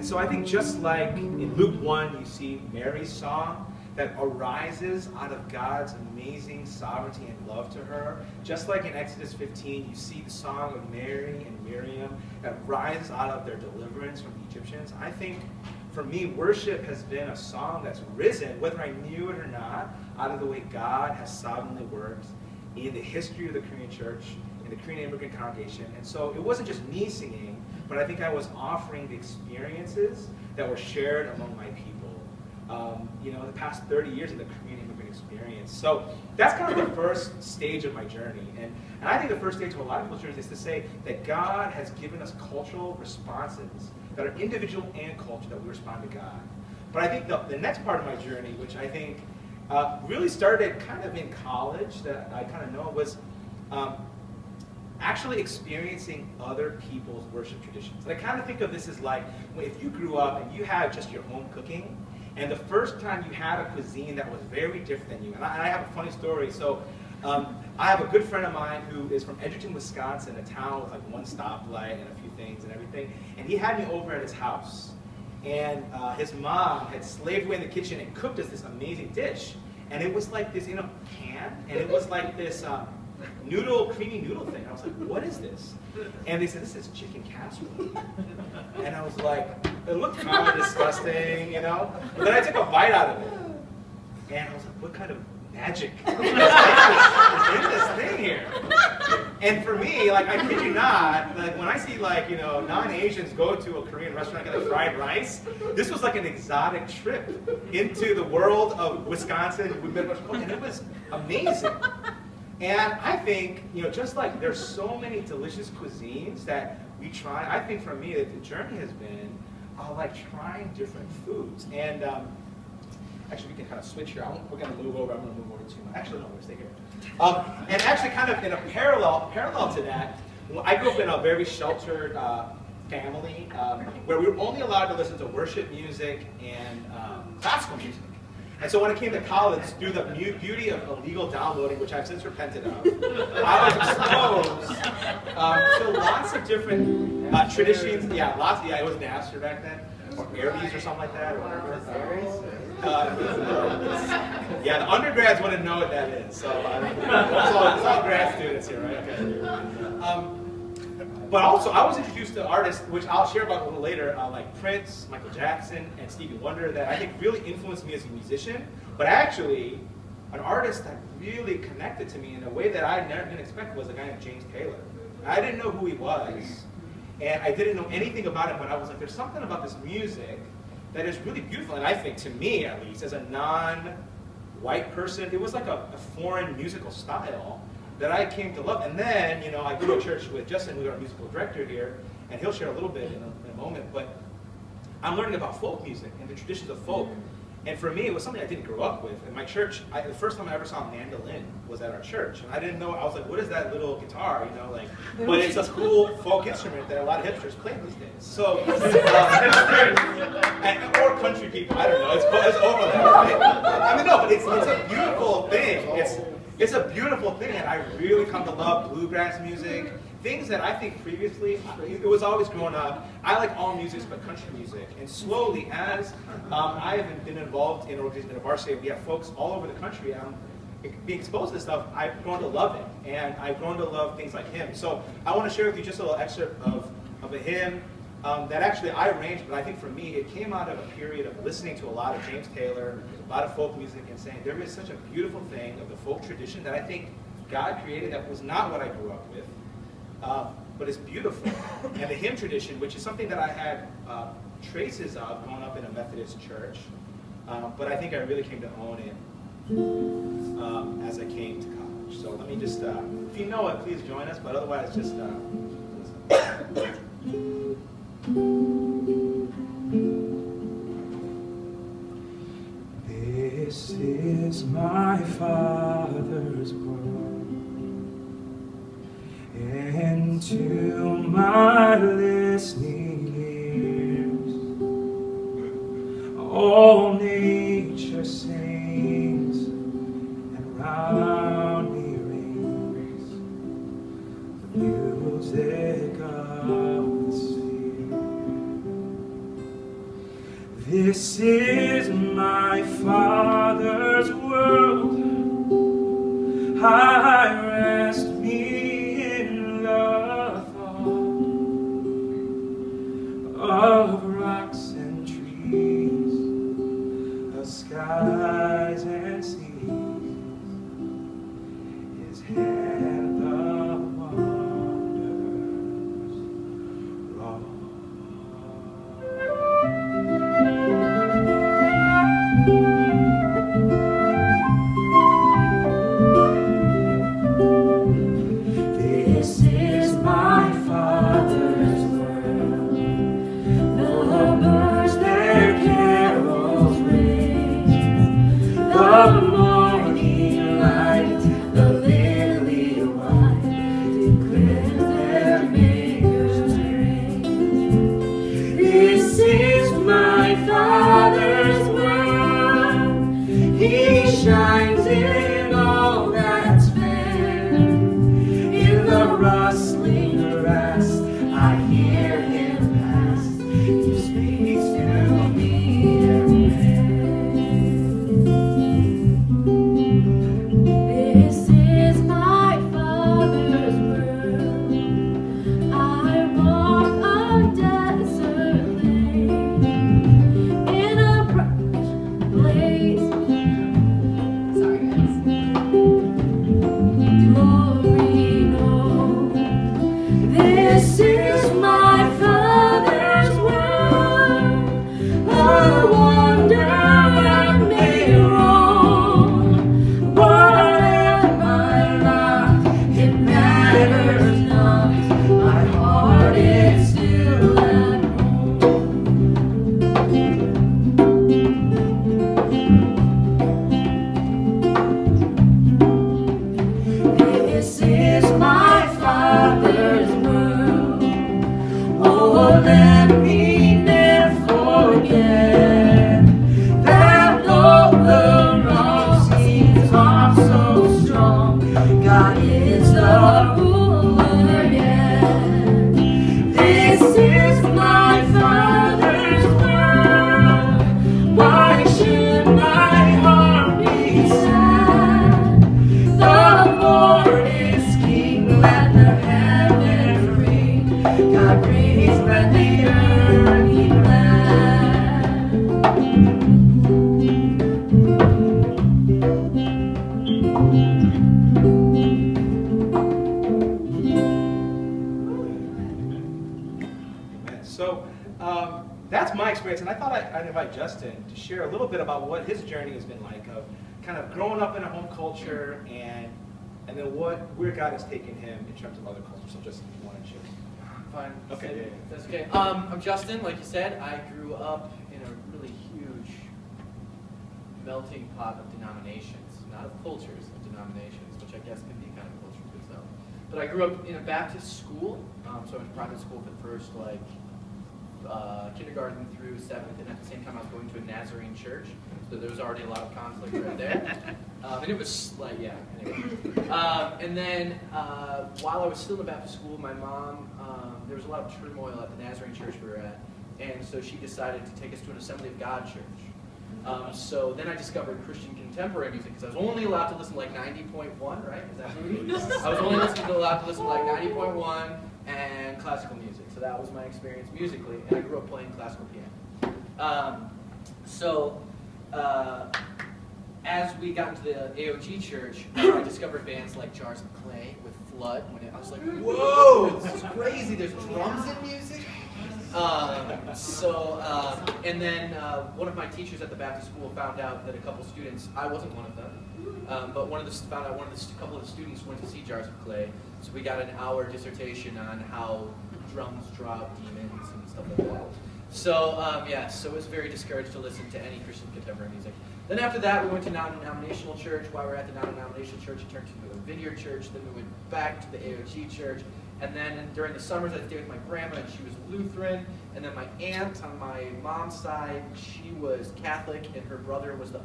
so I think just like in Luke 1, you see Mary's song that arises out of God's amazing sovereignty and love to her. Just like in Exodus 15, you see the song of Mary and Miriam that rises out of their deliverance from the Egyptians. I think, for me, worship has been a song that's risen, whether I knew it or not, out of the way God has sovereignly worked in the history of the Korean church, in the Korean immigrant congregation. And so it wasn't just me singing, but I think I was offering the experiences that were shared among my people. The past 30 years of the Korean immigrant experience. So that's kind of the first stage of my journey. And I think the first stage of a lot of people's journeys is to say that God has given us cultural responses that are individual and cultural, that we respond to God. But I think the next part of my journey, which I think really started kind of in college, that I kind of know, was actually experiencing other people's worship traditions. And I kind of think of this as like, if you grew up and you had just your home cooking, and the first time you had a cuisine that was very different than you, and I have a funny story. So I have a good friend of mine who is from Edgerton, Wisconsin, a town with like one stoplight and a few things and everything, and he had me over at his house. And his mom had slaved away in the kitchen and cooked us this amazing dish. And it was like this in a pan, and it was like this creamy noodle thing. I was like, what is this? And they said, this is chicken casserole. And I was like, it looked kind of disgusting, And then I took a bite out of it. And I was like, what kind of magic is in this thing here? And for me, like, I kid you not, like, when I see, like, non-Asians go to a Korean restaurant and get like fried rice, this was like an exotic trip into the world of Wisconsin, and it was amazing. And I think, just like there's so many delicious cuisines that we try, I think for me, the journey has been like trying different foods. And actually, we can kind of switch here. We're going to move over. I'm going to move over too much. Actually, no, we're going to stay here. And actually, kind of in a parallel to that, I grew up in a very sheltered family where we were only allowed to listen to worship music and classical music. And so when I came to college, through the beauty of illegal downloading, which I've since repented of, I was exposed to lots of different traditions. Yeah, it was Napster back then, or Airbees or something like that, or whatever. Yeah, the undergrads wouldn't know what that is. So it's all grad students here, right? Okay. But also, I was introduced to artists, which I'll share about a little later, like Prince, Michael Jackson, and Stevie Wonder, that I think really influenced me as a musician. But actually, an artist that really connected to me in a way that I never didn't expect was a guy named James Taylor. I didn't know who he was, and I didn't know anything about him, but I was like, there's something about this music that is really beautiful. And I think, to me at least, as a non-white person, it was like a foreign musical style that I came to love. And then, I go to a church with Justin, who's our musical director here, and he'll share a little bit in a moment, but I'm learning about folk music and the traditions of folk. And for me, it was something I didn't grow up with. In my church, the first time I ever saw a mandolin was at our church. And I didn't know, I was like, what is that little guitar, but it's a cool folk instrument that a lot of hipsters play these days. So, or country people, I don't know, it's overlap, right? I mean, no, but it's a beautiful thing. It's a beautiful thing, and I really come to love bluegrass music. Things that I think previously, it was always growing up, I like all music but country music. And slowly, as I have been involved in InterVarsity, we have folks all over the country, and I'm being exposed to this stuff, I've grown to love it. And I've grown to love things like hymns. So I want to share with you just a little excerpt of a hymn that actually I arranged, but I think for me, it came out of a period of listening to a lot of James Taylor, a lot of folk music, and saying there is such a beautiful thing of the folk tradition that I think God created that was not what I grew up with. But it's beautiful. And the hymn tradition, which is something that I had traces of growing up in a Methodist church, but I think I really came to own it as I came to college. So let me just, if you know it, please join us, but otherwise just This is my Father's world, and to my listening ears, all nature sings, and round me rings the music of the sea. This is my Father's world. I rest me in the thought of rocks and trees, of skies and seas. His hand of wonders wrought. This is my Father's world. The birds their carols raise. The morning light, the lily white, declares their Maker's praise. This is my Father's world. He shines in all that's fair. In the rustling grass, I hear him pass. He speaks to me every day. This is my Father's world. I walk a desert lane in a bright blaze. Sorry, guys. Glory, no. This is my Father's world. I wonder and may roam. What am I not? It matters not. My heart is still at home. This is my Father's world. Oh, let me never forget that though the wrong seems off so strong, God is the ruler yet. This is my Father's world. Why should my heart be sad? The Lord is King, let the heavens ring. God reigns, let the earth be glad. Amen. So that's my experience, and I thought I'd invite Justin to share a little bit about what his journey has been like of kind of growing up in a home culture and then where God has taken him in terms of other cultures. So Justin, if you want to share. Fine. Okay. Yeah, that's okay. I'm Justin. Like you said, I grew up in a really huge melting pot of denominations, not of cultures, of denominations, which I guess can be kind of culture too, though. But I grew up in a Baptist school, so I went to private school for the first kindergarten through 7th, and at the same time I was going to a Nazarene church, so there was already a lot of conflict right there. And it was like, yeah, anyway. And then while I was still in the Baptist school, my mom, there was a lot of turmoil at the Nazarene church we were at, and so she decided to take us to an Assembly of God church. So then I discovered Christian contemporary music, because I was only allowed to listen to like 90.1, right? Is that movie? I was only allowed to listen to like 90.1 and classical music. So that was my experience musically, and I grew up playing classical piano. As we got into the AOG church, I discovered bands like Jars of Clay with Flood. I was like, whoa, this is crazy. There's drums in music. And then one of my teachers at the Baptist school found out that a couple students, I wasn't one of them, but found out a couple of the students went to see Jars of Clay. So we got an hour dissertation on how drums drop demons and stuff like that. So so it was very discouraged to listen to any Christian contemporary music. Then after that, we went to non-denominational church. While we were at the non-denominational church, it turned into a Vineyard church. Then we went back to the AOG church. And then during the summers, I stayed with my grandma, and she was Lutheran. And then my aunt on my mom's side, she was Catholic, and her brother was an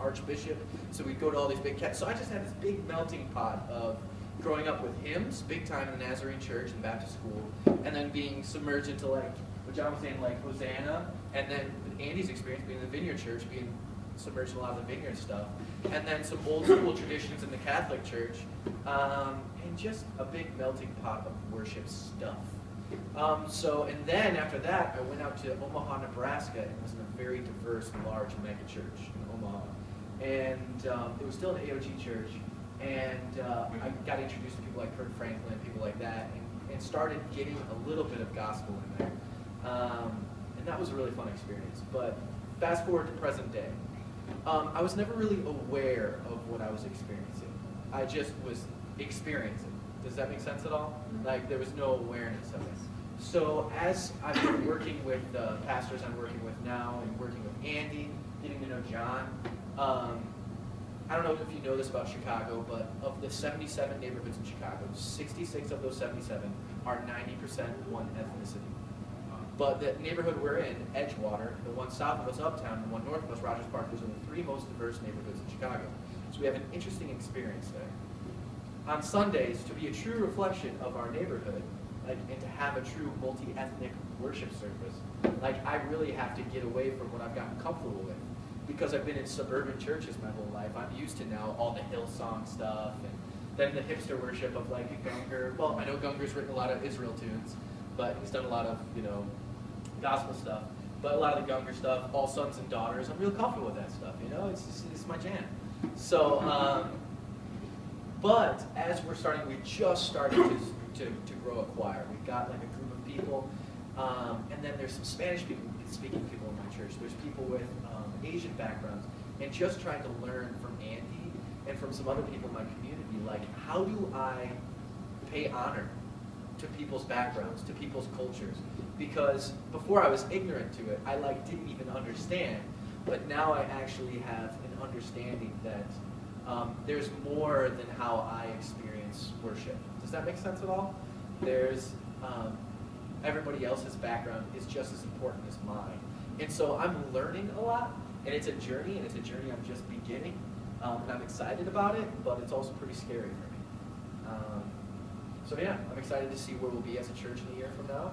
archbishop. So we'd go to all these big So I just had this big melting pot of growing up with hymns, big time in the Nazarene church and Baptist school, and then being submerged into like what John was saying, like Hosanna, and then Andy's experience being in the Vineyard Church, being submerged in a lot of the Vineyard stuff, and then some old school traditions in the Catholic Church, and just a big melting pot of worship stuff. And then after that, I went out to Omaha, Nebraska, and was in a very diverse, large mega church in Omaha. And it was still an AOG church, and I got introduced to people like Kurt Franklin, people like that, and started getting a little bit of gospel in there. And that was a really fun experience. But fast forward to present day. I was never really aware of what I was experiencing. I just was experiencing. Does that make sense at all? Like, there was no awareness of it. So as I've been working with the pastors I'm working with now, and working with Andy, getting to know John, I don't know if you know this about Chicago, but of the 77 neighborhoods in Chicago, 66 of those 77 are 90% one ethnicity. But the neighborhood we're in, Edgewater, the one south of us, Uptown, and the one north of us, Rogers Park, those are the three most diverse neighborhoods in Chicago. So we have an interesting experience there. On Sundays, to be a true reflection of our neighborhood, and to have a true multi-ethnic worship service, I really have to get away from what I've gotten comfortable with. Because I've been in suburban churches my whole life, I'm used to now all the Hillsong stuff, and then the hipster worship of Gungor. Well, I know Gungor's written a lot of Israel tunes, but he's done a lot of, gospel stuff. But a lot of the Gungor stuff, All Sons and Daughters, I'm real comfortable with that stuff, it's my jam. So, but as we just started to grow a choir. We've got a group of people, and then there's some Spanish speaking people in my church. There's people with Asian backgrounds, and just trying to learn from Andy and from some other people in my community, how do I pay honor to people's backgrounds, to people's cultures? Because before I was ignorant to it, I didn't even understand, but now I actually have an understanding that there's more than how I experience worship. Does that make sense at all? There's everybody else's background is just as important as mine. And so I'm learning a lot, and it's a journey, I'm just beginning. And I'm excited about it, but it's also pretty scary for me. So yeah, I'm excited to see where we'll be as a church in a year from now.